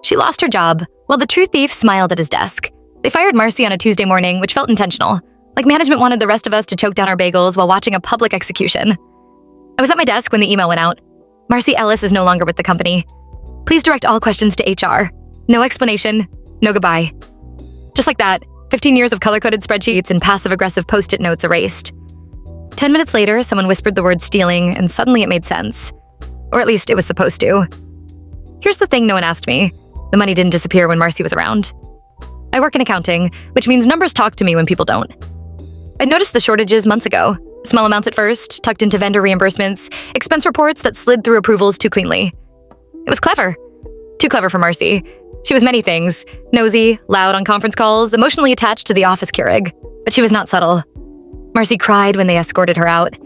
She lost her job, while the true thief smiled at his desk. They fired Marcy on a Tuesday morning, which felt intentional, like management wanted the rest of us to choke down our bagels while watching a public execution. I was at my desk when the email went out. Marcy Ellis is no longer with the company. Please direct all questions to HR. No explanation, no goodbye. Just like that, 15 years of color-coded spreadsheets and passive-aggressive Post-it notes erased. 10 minutes later, someone whispered the word stealing, and suddenly it made sense. Or at least it was supposed to. Here's the thing no one asked me. The money didn't disappear when Marcy was around. I work in accounting, which means numbers talk to me when people don't. I noticed the shortages months ago. Small amounts at first, tucked into vendor reimbursements, expense reports that slid through approvals too cleanly. It was clever. Too clever for Marcy. She was many things. Nosy, loud on conference calls, emotionally attached to the office Keurig. But she was not subtle. Marcy cried when they escorted her out.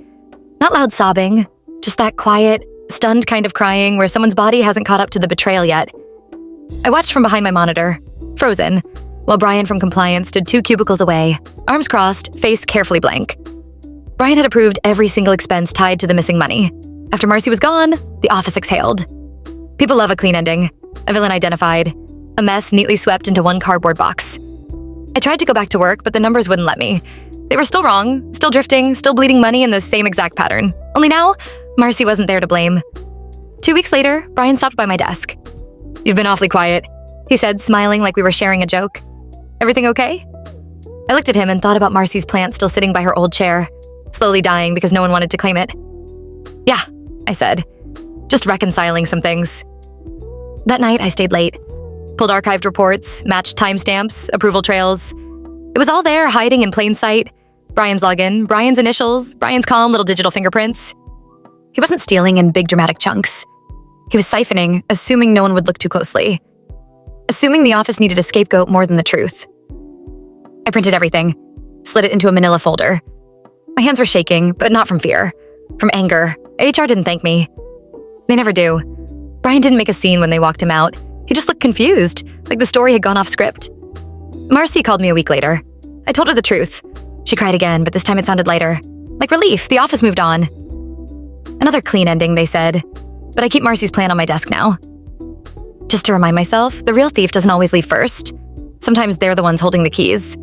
Not loud sobbing, just that quiet, stunned kind of crying where someone's body hasn't caught up to the betrayal yet. I watched from behind my monitor, frozen, while Brian from compliance stood 2 cubicles away, arms crossed, face carefully blank. Brian had approved every single expense tied to the missing money. After Marcy was gone, the office exhaled. People love a clean ending, a villain identified, a mess neatly swept into one cardboard box. I tried to go back to work, but the numbers wouldn't let me. They were still wrong, still drifting, still bleeding money in the same exact pattern. Only now, Marcy wasn't there to blame. 2 weeks later, Brian stopped by my desk. "You've been awfully quiet," he said, smiling like we were sharing a joke. "Everything okay?" I looked at him and thought about Marcy's plant still sitting by her old chair, slowly dying because no one wanted to claim it. "Yeah," I said, just reconciling some things. That night, I stayed late. Pulled archived reports, matched timestamps, approval trails. It was all there, hiding in plain sight. Brian's login, Brian's initials, Brian's calm little digital fingerprints. He wasn't stealing in big dramatic chunks. He was siphoning, assuming no one would look too closely. Assuming the office needed a scapegoat more than the truth. I printed everything, slid it into a manila folder. My hands were shaking, but not from fear. From anger. HR didn't thank me. They never do. Brian didn't make a scene when they walked him out. He just looked confused, like the story had gone off script. Marcy called me a week later. I told her the truth. She cried again, but this time it sounded lighter. Like relief, the office moved on. Another clean ending, they said. But I keep Marcy's plan on my desk now. Just to remind myself, the real thief doesn't always leave first. Sometimes they're the ones holding the keys.